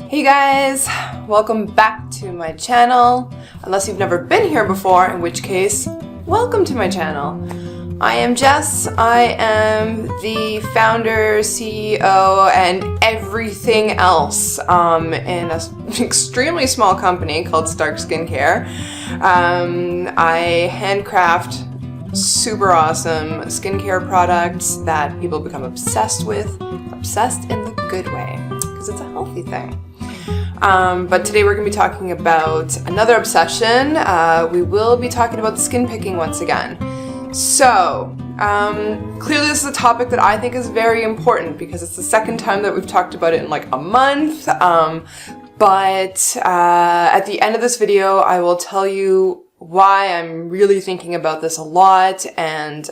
Hey guys, welcome back to my channel. Unless you've never been here before, in which case, welcome to my channel. I am Jess. I am the founder, CEO, and everything else in an extremely small company called Stark Skincare. I handcraft super awesome skincare products that people become obsessed with, obsessed in the good way, because it's a healthy thing. But today we're going to be talking about another obsession. We will be talking about skin picking once again. So, clearly this is a topic that I think is very important because it's the second time that we've talked about it in like a month. But at the end of this video, I will tell you why I'm really thinking about this a lot, and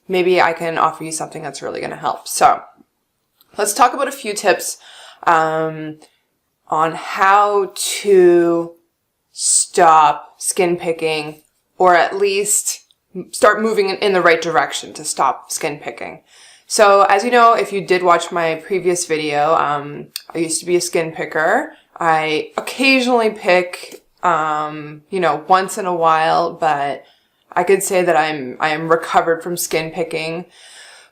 maybe I can offer you something that's really going to help. So, let's talk about a few tips on how to stop skin picking, or at least start moving in the right direction to stop skin picking. So as you know, if you did watch my previous video, I used to be a skin picker. I occasionally pick, once in a while, but I could say that I am recovered from skin picking.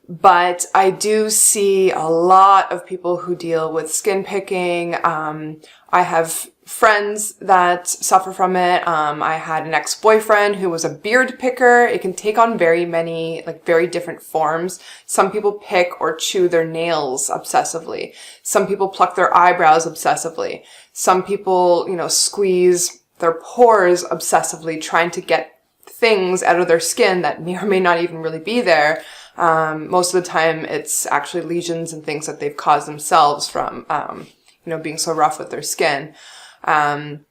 But I do see a lot of people who deal with skin picking. I have friends that suffer from it. I had an ex-boyfriend who was a beard picker. It can take on very different forms. Some people pick or chew their nails obsessively. Some people pluck their eyebrows obsessively. Some people, squeeze their pores obsessively, trying to get things out of their skin that may or may not even really be there. Most of the time it's actually lesions and things that they've caused themselves from, being so rough with their skin. And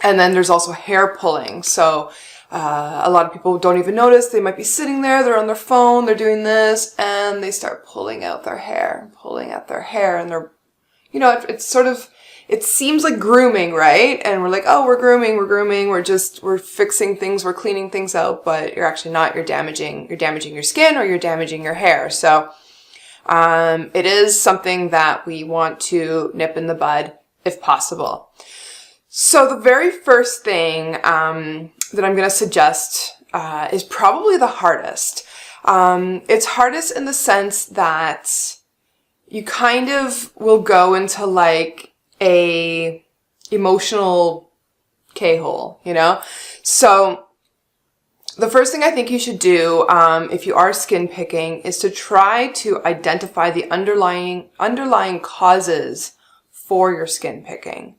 then there's also hair pulling. So, a lot of people don't even notice. They might be sitting there, they're on their phone, they're doing this, and they start pulling out their hair, and they're, it's sort of, it seems like grooming, right? And we're like, oh, we're grooming, we're fixing things, we're cleaning things out, but you're actually not. You're damaging your skin, or you're damaging your hair. So, it is something that we want to nip in the bud if possible. So the very first thing, that I'm going to suggest, is probably the hardest. It's hardest in the sense that you kind of will go into like a emotional K-hole, So the first thing I think you should do, if you are skin picking, is to try to identify the underlying causes for your skin picking.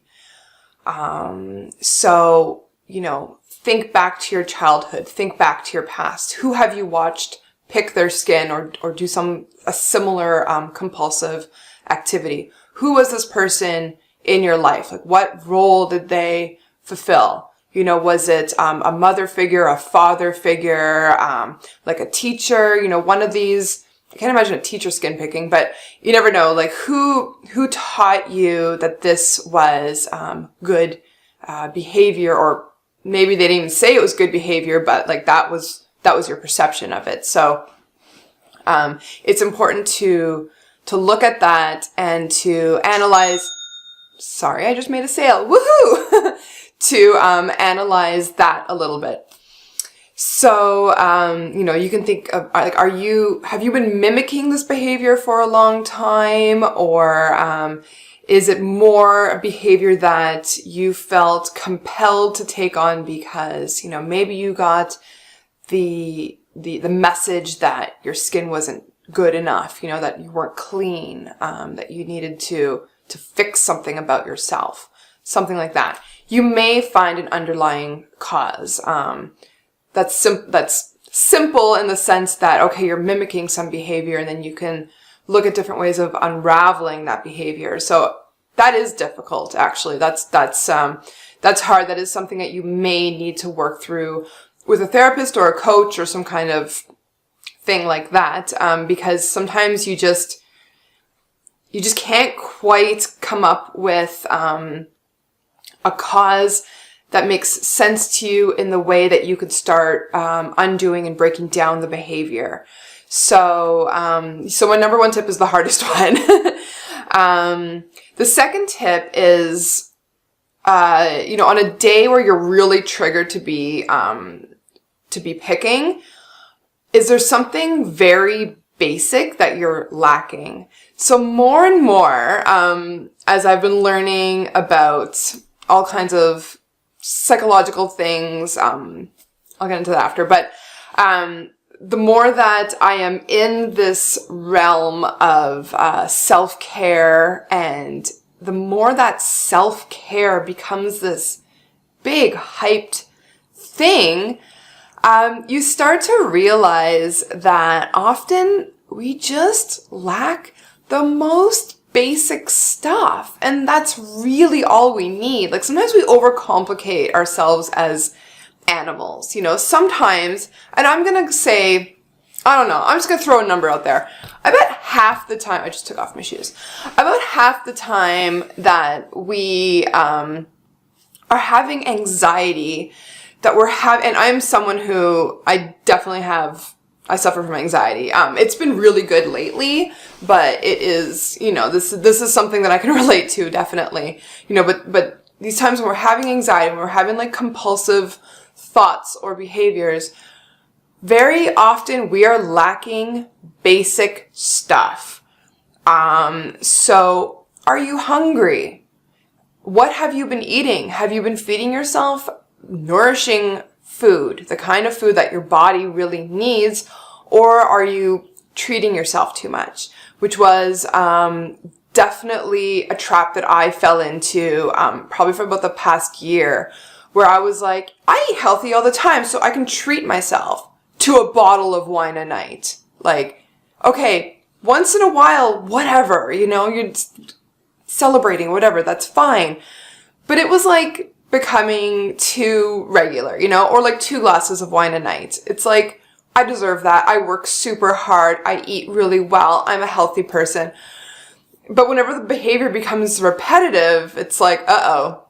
So, think back to your childhood, think back to your past. Who have you watched pick their skin or do a similar, compulsive activity? Who was this person in your life? Like, what role did they fulfill? Was it a mother figure, a father figure, like a teacher? One of these. I can't imagine a teacher skin picking, but you never know. Like, who taught you that this was good behavior, or maybe they didn't even say it was good behavior, but like that was your perception of it. So it's important to look at that and to analyze. Sorry, I just made a sale. Woohoo! To analyze that a little bit. So, you can think of, like, have you been mimicking this behavior for a long time? Or, is it more a behavior that you felt compelled to take on because, maybe you got the message that your skin wasn't good enough, that you weren't clean, that you needed to fix something about yourself, something like that. You may find an underlying cause, that's simple in the sense that, okay, you're mimicking some behavior, and then you can look at different ways of unraveling that behavior. So that is difficult, actually. That's hard. That is something that you may need to work through with a therapist or a coach or some kind of thing like that, because sometimes you just can't quite come up with a cause that makes sense to you in the way that you could start undoing and breaking down the behavior. So my number one tip is the hardest one. The second tip is, on a day where you're really triggered to be picking, is there something very basic that you're lacking? So more and more, as I've been learning about all kinds of psychological things, I'll get into that after, but the more that I am in this realm of self-care, and the more that self-care becomes this big hyped thing, you start to realize that often we just lack the most basic stuff. And that's really all we need. Like sometimes we overcomplicate ourselves as animals, sometimes, and I'm going to say, I don't know, I'm just going to throw a number out there. I bet half the time, I just took off my shoes, about half the time that we are having anxiety, that we're having, and I'm someone who I suffer from anxiety. It's been really good lately, but it is, this is something that I can relate to, definitely, but these times when we're having anxiety, when we're having like compulsive thoughts or behaviors, very often we are lacking basic stuff. So are you hungry? What have you been eating? Have you been feeding yourself nourishing food, the kind of food that your body really needs, or are you treating yourself too much? Which was definitely a trap that I fell into probably for about the past year, where I was like, I eat healthy all the time, so I can treat myself to a bottle of wine a night. Like, okay, once in a while, whatever, you're celebrating, whatever, that's fine. But it was like becoming too regular, or like 2 glasses of wine a night. It's like, I deserve that. I work super hard. I eat really well. I'm a healthy person. But whenever the behavior becomes repetitive, it's like, uh-oh.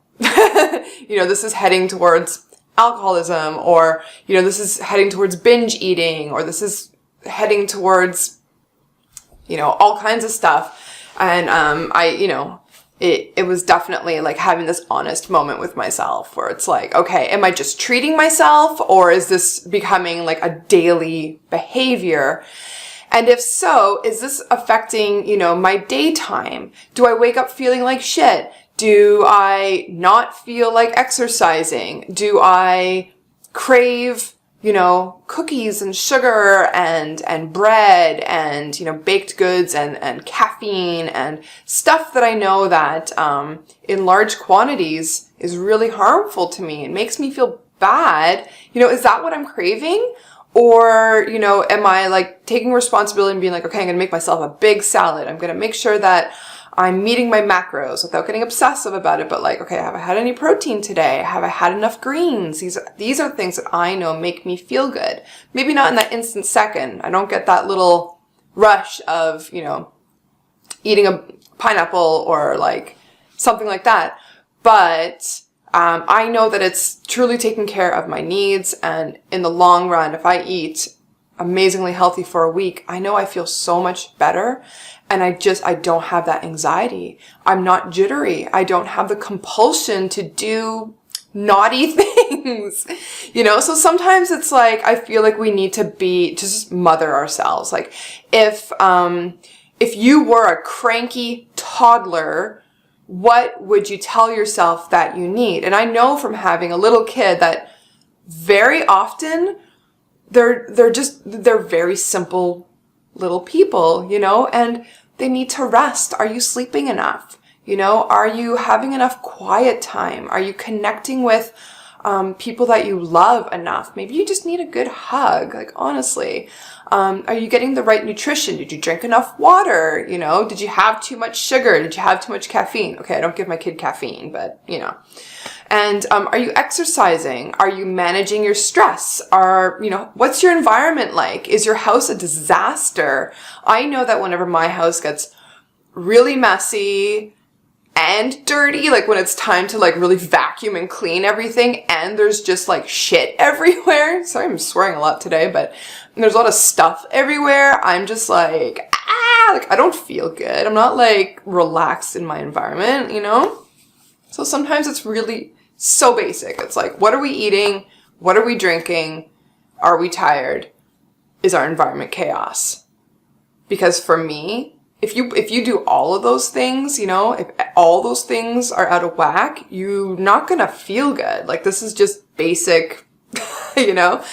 This is heading towards alcoholism, or, this is heading towards binge eating, or this is heading towards, all kinds of stuff. And, it was definitely like having this honest moment with myself where it's like, okay, am I just treating myself, or is this becoming like a daily behavior? And if so, is this affecting, my daytime? Do I wake up feeling like shit? Do I not feel like exercising? Do I crave, cookies and sugar and bread and, baked goods and caffeine and stuff that I know that in large quantities is really harmful to me and makes me feel bad? Is that what I'm craving? Or, am I like taking responsibility and being like, okay, I'm going to make myself a big salad. I'm going to make sure that I'm meeting my macros without getting obsessive about it, but like, okay, have I had any protein today? Have I had enough greens? These are things that I know make me feel good. Maybe not in that instant second. I don't get that little rush of, eating a pineapple or like something like that. But I know that it's truly taking care of my needs. And in the long run, if I eat amazingly healthy for a week, I know I feel so much better. And I don't have that anxiety. I'm not jittery. I don't have the compulsion to do naughty things, So sometimes it's like, I feel like we need to just mother ourselves. Like if you were a cranky toddler, what would you tell yourself that you need? And I know from having a little kid that very often they're very simple little people, and they need to rest. Are you sleeping enough? Are you having enough quiet time? Are you connecting with people that you love enough? Maybe you just need a good hug. Like, honestly, are you getting the right nutrition? Did you drink enough water? Did you have too much sugar? Did you have too much caffeine? Okay, I don't give my kid caffeine, but And are you exercising? Are you managing your stress? What's your environment like? Is your house a disaster? I know that whenever my house gets really messy and dirty, like when it's time to like really vacuum and clean everything and there's just like shit everywhere. Sorry, I'm swearing a lot today, but there's a lot of stuff everywhere. I'm just like, like I don't feel good. I'm not like relaxed in my environment, you know? So sometimes it's really so basic. It's like, what are we eating? What are we drinking? Are we tired? Is our environment chaos? Because for me, if you do all of those things, you know, if all those things are out of whack, you're not gonna feel good. Like, this is just basic, you know?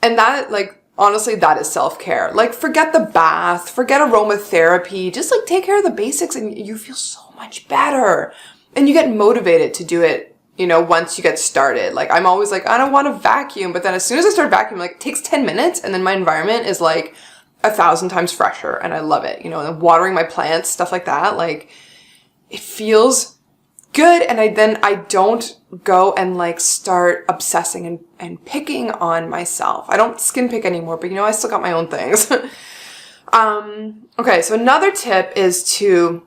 And that, like, honestly, that is self-care. Like, forget the bath, forget aromatherapy, just like take care of the basics and you feel so much better. And you get motivated to do it, you know, once you get started. Like, I'm always like, I don't want to vacuum. But then as soon as I start vacuuming, like, it takes 10 minutes and then my environment is like 1,000 times fresher and I love it, you know, and watering my plants, stuff like that. Like, it feels good. And I don't go and like start obsessing and picking on myself. I don't skin pick anymore, but you know, I still got my own things. Okay. So another tip is to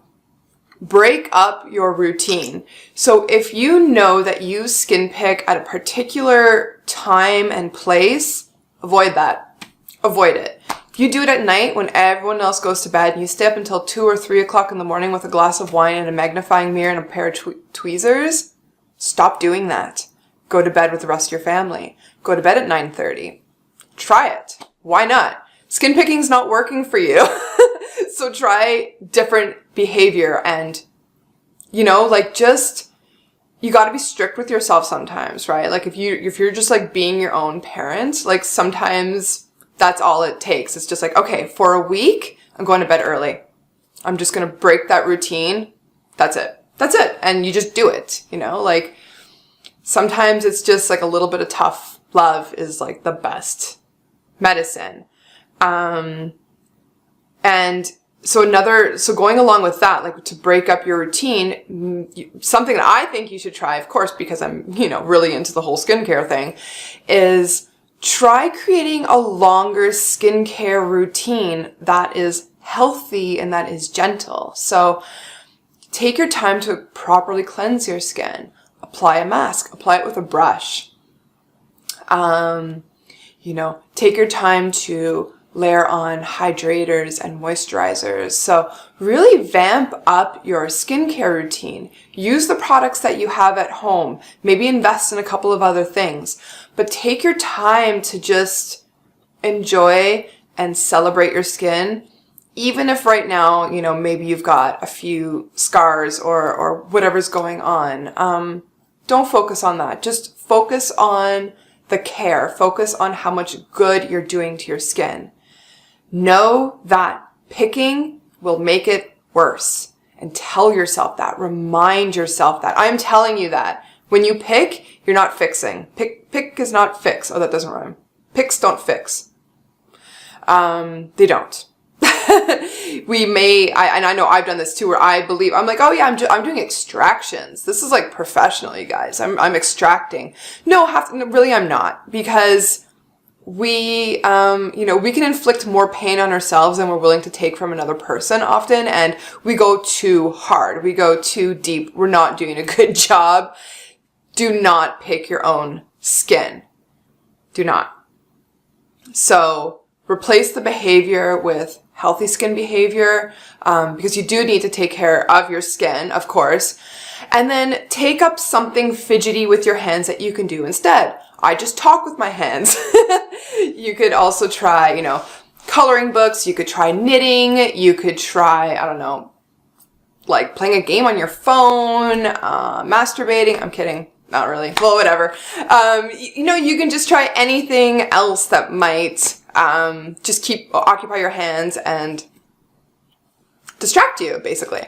break up your routine. So if you know that you skin pick at a particular time and place, avoid that. Avoid it. If you do it at night when everyone else goes to bed and you stay up until 2 or 3 o'clock in the morning with a glass of wine and a magnifying mirror and a pair of tweezers, stop doing that. Go to bed with the rest of your family. Go to bed at 9:30. Try it. Why not? Skin picking's not working for you. So try different behavior and, you know, like just, you got to be strict with yourself sometimes, right? Like if you're just like being your own parent, like sometimes that's all it takes. It's just like, okay, for a week, I'm going to bed early. I'm just going to break that routine. That's it. That's it. And you just do it, you know, like sometimes it's just like a little bit of tough love is like the best medicine. And so going along with that, like to break up your routine, something that I think you should try, of course, because I'm, you know, really into the whole skincare thing, is try creating a longer skincare routine that is healthy and that is gentle. So take your time to properly cleanse your skin. Apply a mask. Apply it with a brush. You know, take your time to layer on hydrators and moisturizers. So really vamp up your skincare routine. Use the products that you have at home. Maybe invest in a couple of other things. But take your time to just enjoy and celebrate your skin. Even if right now, you know, maybe you've got a few scars or whatever's going on. Don't focus on that. Just focus on the care. Focus on how much good you're doing to your skin. Know that picking will make it worse. And tell yourself that. Remind yourself that. I'm telling you that. When you pick, you're not fixing. Pick is not fix. Oh, that doesn't rhyme. Picks don't fix. They don't. I know I've done this too, where I believe, I'm like, oh yeah, I'm doing extractions. This is like professional, you guys. I'm extracting. No, really I'm not, because we, you know, we can inflict more pain on ourselves than we're willing to take from another person often. And we go too hard. We go too deep. We're not doing a good job. Do not pick your own skin. Do not. So replace the behavior with healthy skin behavior, because you do need to take care of your skin, of course. And then take up something fidgety with your hands that you can do instead. I just talk with my hands. You could also try, you know, coloring books. You could try knitting. You could try, I don't know, like playing a game on your phone, masturbating. I'm kidding. Not really. Well, whatever. You know, you can just try anything else that might just occupy your hands and distract you, basically.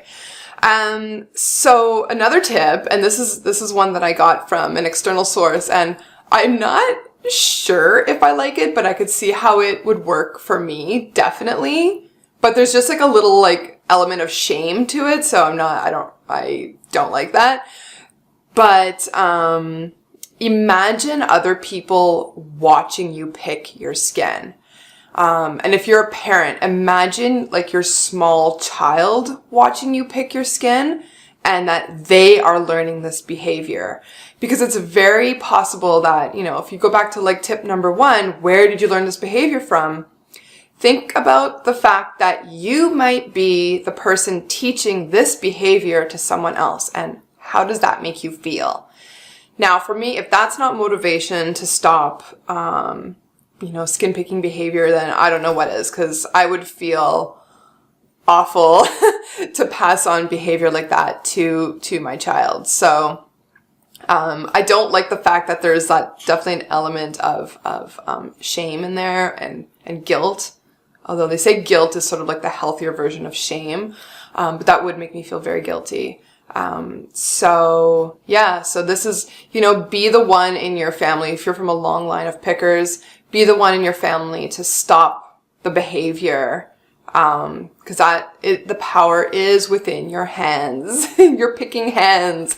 So another tip, and this is one that I got from an external source, and I'm not sure if I like it, but I could see how it would work for me, definitely. But there's just like a little like element of shame to it, so I don't like that. But imagine other people watching you pick your skin. And if you're a parent, imagine like your small child watching you pick your skin, and that they are learning this behavior. Because it's very possible that, you know, if you go back to like tip number 1, where did you learn this behavior from? think about the fact that you might be the person teaching this behavior to someone else, and how does that make you feel? Now, for me, if that's not motivation to stop, skin picking behavior, then I don't know what is, because I would feel awful to pass on behavior like that to my child. So I don't like the fact that there's definitely an element of shame in there and guilt. Although they say guilt is sort of like the healthier version of shame, but that would make me feel very guilty. So this is, be the one in your family. If you're from a long line of pickers, be the one in your family to stop the behavior. Because the power is within your hands, your picking hands.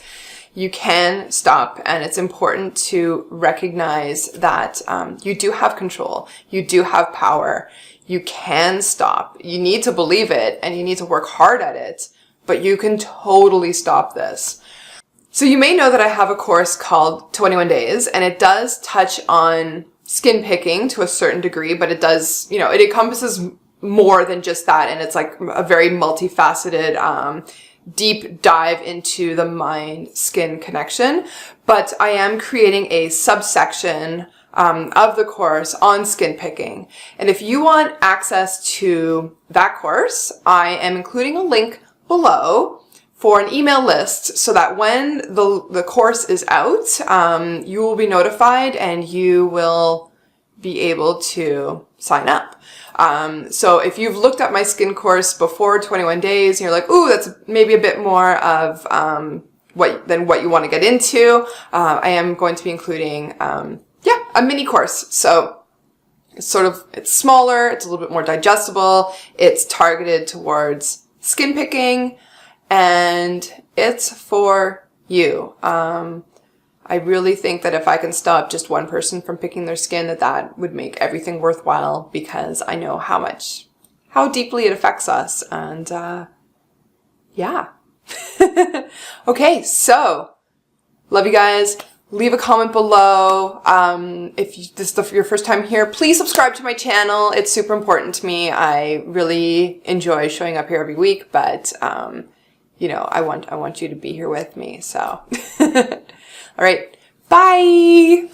You can stop, and it's important to recognize that you do have control. You do have power. You can stop. You need to believe it, and you need to work hard at it, but you can totally stop this. So you may know that I have a course called 21 Days, and it does touch on skin picking to a certain degree, but it does, it encompasses more than just that, and it's like a very multifaceted, deep dive into the mind-skin connection. But I am creating a subsection of the course on skin picking. And if you want access to that course, I am including a link below for an email list so that when the course is out, you will be notified and you will be able to sign up. So if you've looked at my skin course before 21 days and you're like, ooh, that's maybe a bit more of what you want to get into, I am going to be including a mini course. So it's smaller, it's a little bit more digestible, it's targeted towards skin picking, and it's for you. I really think that if I can stop just one person from picking their skin, that would make everything worthwhile, because I know how deeply it affects us. And, okay, so love you guys. Leave a comment below. If this is your first time here, please subscribe to my channel. It's super important to me. I really enjoy showing up here every week, but, I want you to be here with me. So, all right. Bye.